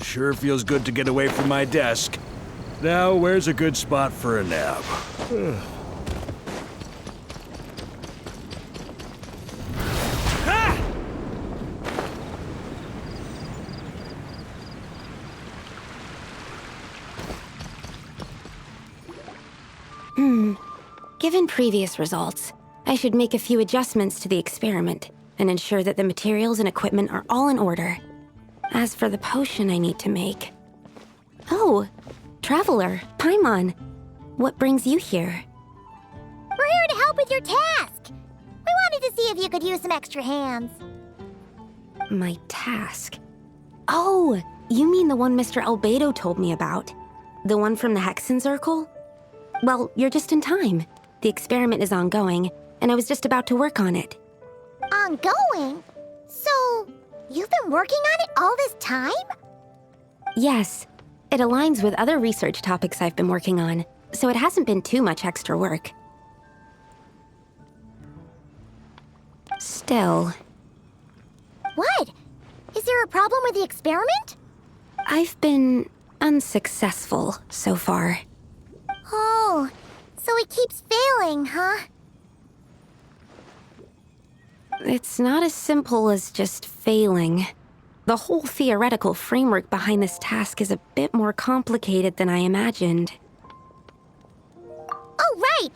Sure feels good to get away from my desk. Now, where's a good spot for a nap? Given previous results, I should make a few adjustments to the experiment and ensure that the materials and equipment are all in order. As for the potion I need to make... Oh, Traveler, Paimon, what brings you here? We're here to help with your task. We wanted to see if you could use some extra hands. My task? Oh, you mean the one Mr. Albedo told me about? The one from the Hexen Circle? Well, you're just in time. The experiment is ongoing, and I was just about to work on it. Ongoing? So, you've been working on it all this time? Yes. It aligns with other research topics I've been working on, so it hasn't been too much extra work. Still... What? Is there a problem with the experiment? I've been unsuccessful so far. Oh, so it keeps failing, huh? It's not as simple as just failing. The whole theoretical framework behind this task is a bit more complicated than I imagined. Oh, right!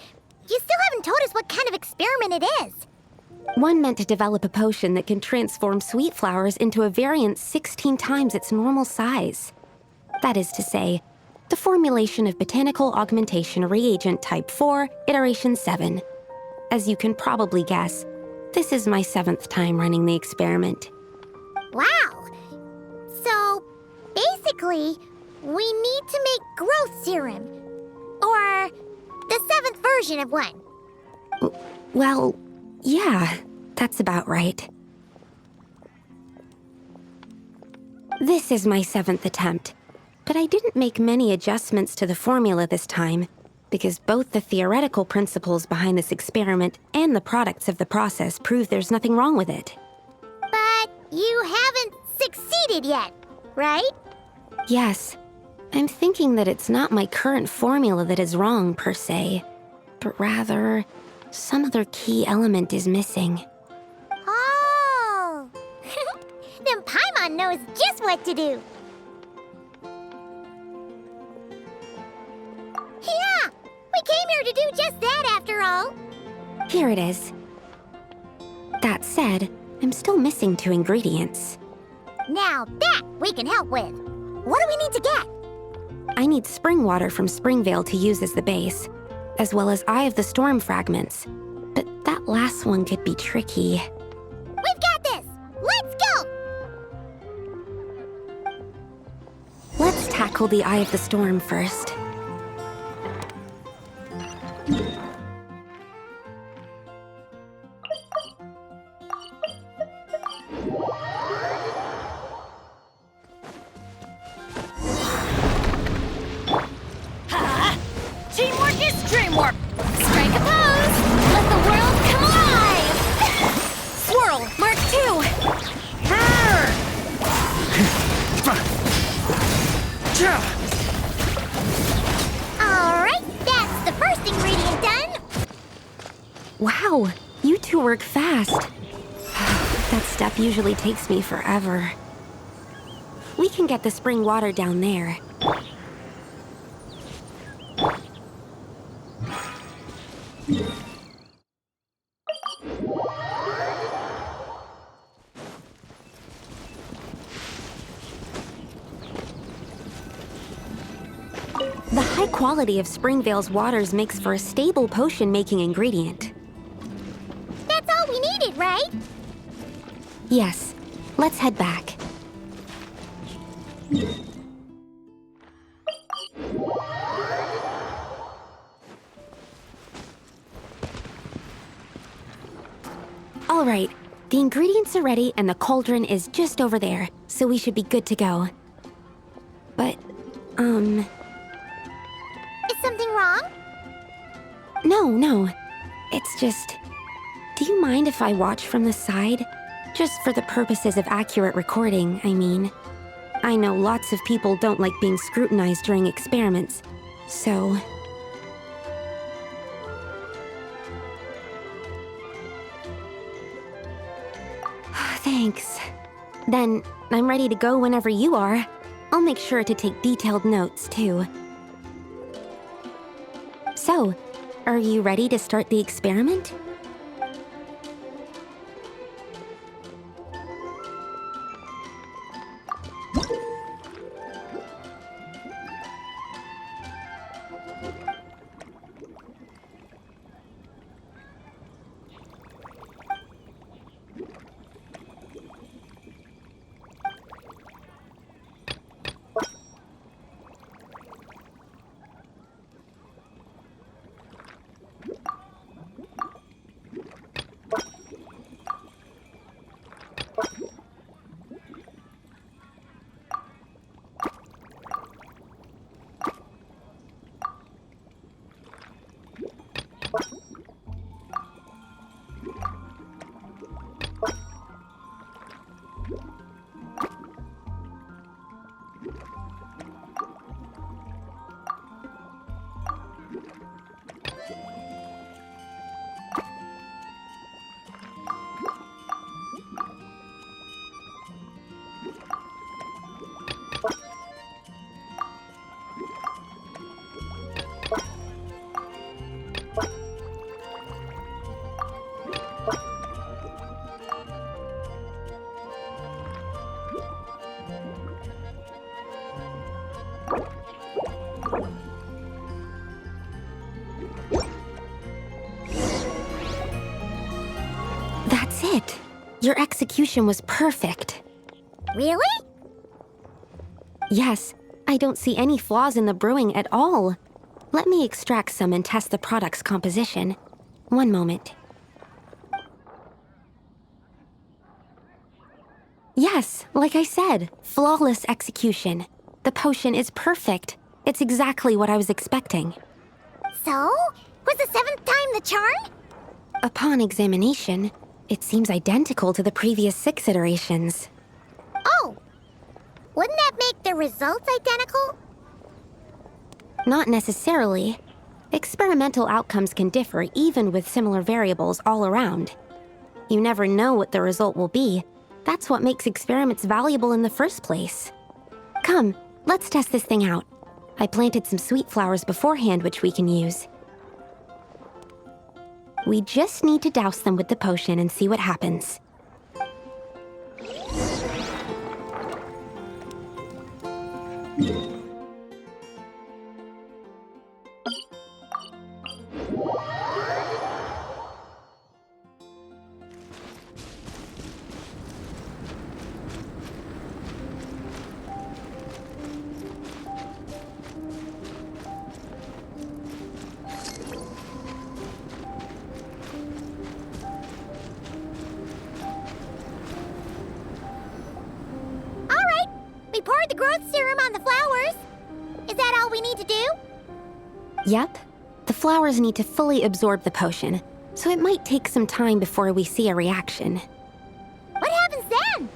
You still haven't told us what kind of experiment it is. One meant to develop a potion that can transform sweet flowers into a variant 16 times its normal size. That is to say, the formulation of botanical augmentation reagent type 4, iteration 7. As you can probably guess, this is my 7th time running the experiment. Wow! So, basically, we need to make growth serum. Or the 7th version of one. Well, yeah, that's about right. This is my 7th attempt, but I didn't make many adjustments to the formula this time, because both the theoretical principles behind this experiment and the products of the process prove there's nothing wrong with it. But you haven't succeeded yet, right? Yes. I'm thinking that it's not my current formula that is wrong, per se, but rather, some other key element is missing. Oh! Then Paimon knows just what to do. Yeah! We came here to do just that, after all. Here it is. That said, I'm still missing 2 ingredients. Now that we can help with. What do we need to get? I need spring water from Springvale to use as the base, as well as Eye of the Storm fragments. But that last one could be tricky. We've got this! Let's go! Let's tackle the Eye of the Storm first. Teamwork is dreamwork! Strike a pose! Let the world come alive! Swirl, Mark 2! Alright, that's the first ingredient done! Wow, you 2 work fast. That step usually takes me forever. We can get the spring water down there. The high quality of Springvale's waters makes for a stable potion-making ingredient. That's all we needed, right? Yes, let's head back. All right, the ingredients are ready and the cauldron is just over there, so we should be good to go. But, Is something wrong? No. It's just... Do you mind if I watch from the side? Just for the purposes of accurate recording, I mean. I know lots of people don't like being scrutinized during experiments, so... Thanks. Then, I'm ready to go whenever you are. I'll make sure to take detailed notes, too. So, are you ready to start the experiment? That's it. Your execution was perfect. Really? Yes, I don't see any flaws in the brewing at all. Let me extract some and test the product's composition. One moment. Yes, like I said, flawless execution. The potion is perfect. It's exactly what I was expecting. So? Was the 7th time the charm? Upon examination, it seems identical to the previous 6 iterations. Oh! Wouldn't that make the results identical? Not necessarily. Experimental outcomes can differ even with similar variables all around. You never know what the result will be. That's what makes experiments valuable in the first place. Come, let's test this thing out. I planted some sweet flowers beforehand which we can use. We just need to douse them with the potion and see what happens. We poured the growth serum on the flowers. Is that all we need to do? Yep. The flowers need to fully absorb the potion, so it might take some time before we see a reaction. What happens then?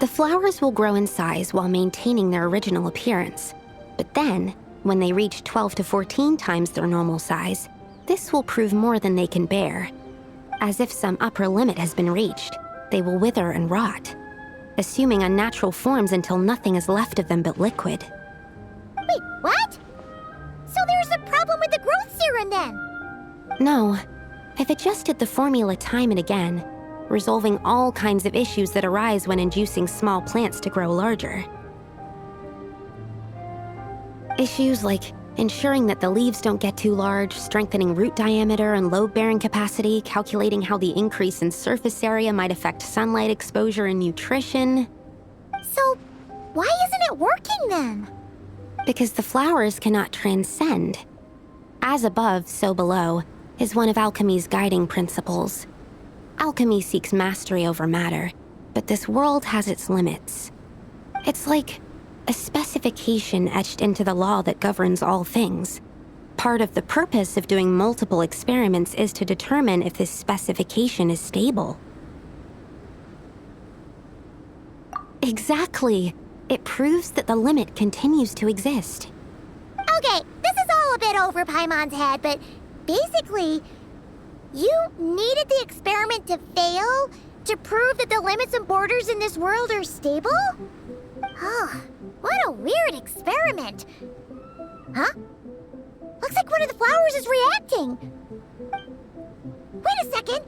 The flowers will grow in size while maintaining their original appearance. But then, when they reach 12 to 14 times their normal size, this will prove more than they can bear. As if some upper limit has been reached, they will wither and rot, assuming unnatural forms until nothing is left of them but liquid. Wait, what? So there's a problem with the growth serum then? No. I've adjusted the formula time and again, resolving all kinds of issues that arise when inducing small plants to grow larger. Issues like ensuring that the leaves don't get too large, strengthening root diameter and load-bearing capacity, calculating how the increase in surface area might affect sunlight exposure and nutrition. So, why isn't it working then? Because the flowers cannot transcend. As above, so below, is one of alchemy's guiding principles. Alchemy seeks mastery over matter, but this world has its limits. It's like a specification etched into the law that governs all things. Part of the purpose of doing multiple experiments is to determine if this specification is stable. Exactly. It proves that the limit continues to exist. Okay, this is all a bit over Paimon's head, but basically, you needed the experiment to fail to prove that the limits and borders in this world are stable? Oh, what a weird experiment. Huh? Looks like one of the flowers is reacting. Wait a second.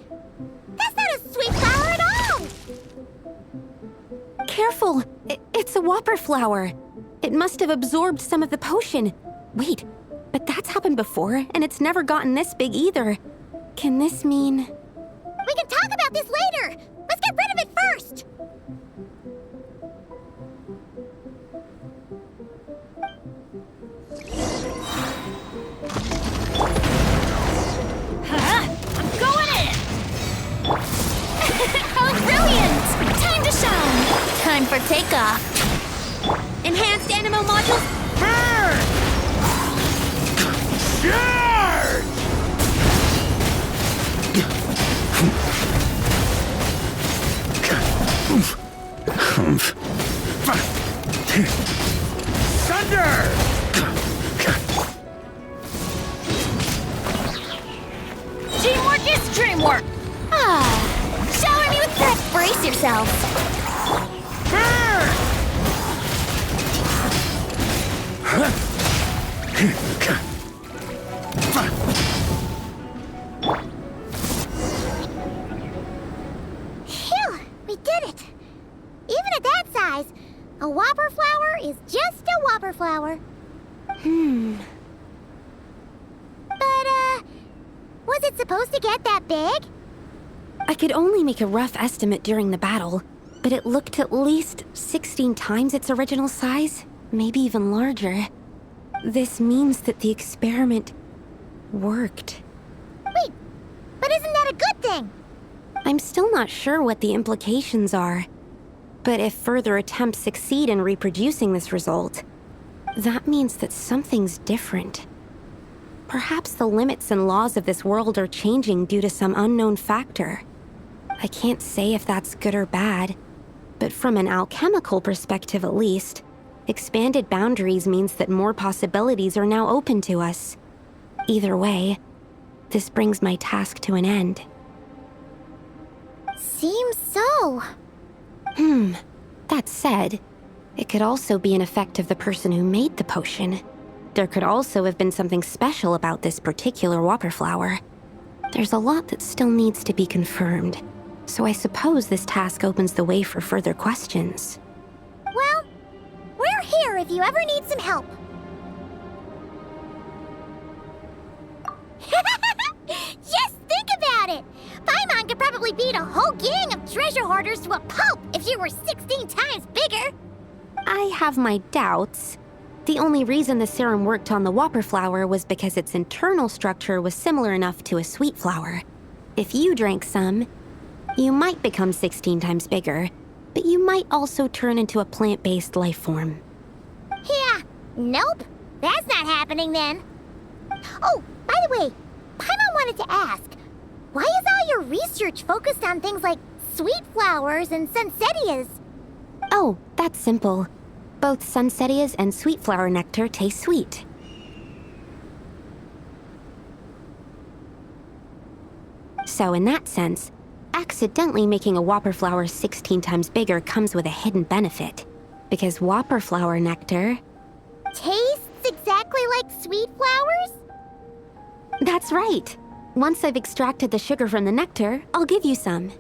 That's not a sweet flower at all. Careful! It's a whopper flower. It must have absorbed some of the potion. Wait, but that's happened before, and it's never gotten this big either. Can this mean... We can talk about this later. Let's get rid of it first. I'm going in! How brilliant! Time to shine! Time for takeoff. Enhanced Animo modules? Burn! Charge! Thunder! Teamwork is dreamwork! Ah! Shower me with that! Brace yourself! Burn! Phew, we did it. Even at that size, a whopper flower is just a whopper flower. But, was it supposed to get that big? I could only make a rough estimate during the battle, but it looked at least 16 times its original size, maybe even larger. This means that the experiment worked. Wait, but isn't that a good thing? I'm still not sure what the implications are, but if further attempts succeed in reproducing this result, that means that something's different. Perhaps the limits and laws of this world are changing due to some unknown factor. I can't say if that's good or bad, but from an alchemical perspective at least, expanded boundaries means that more possibilities are now open to us. Either way, this brings my task to an end. Seems so. That said, it could also be an effect of the person who made the potion. There could also have been something special about this particular whopper flower. There's a lot that still needs to be confirmed, so I suppose this task opens the way for further questions. Well, we're here if you ever need some help. Just think about it! Paimon could probably beat a whole gang of treasure hoarders to a pulp if she were 16 times bigger! I have my doubts. The only reason the serum worked on the whopper flower was because its internal structure was similar enough to a sweet flower. If you drank some, you might become 16 times bigger, but you might also turn into a plant-based life form. Yeah, nope. That's not happening then. Oh, by the way, Paimon wanted to ask, why is all your research focused on things like sweet flowers and sunsettias? Oh, that's simple. Both sunsettias and sweet flower nectar taste sweet. So in that sense, accidentally making a whopper flower 16 times bigger comes with a hidden benefit. Because whopper flower nectar... Tastes exactly like sweet flowers? That's right. Once I've extracted the sugar from the nectar, I'll give you some.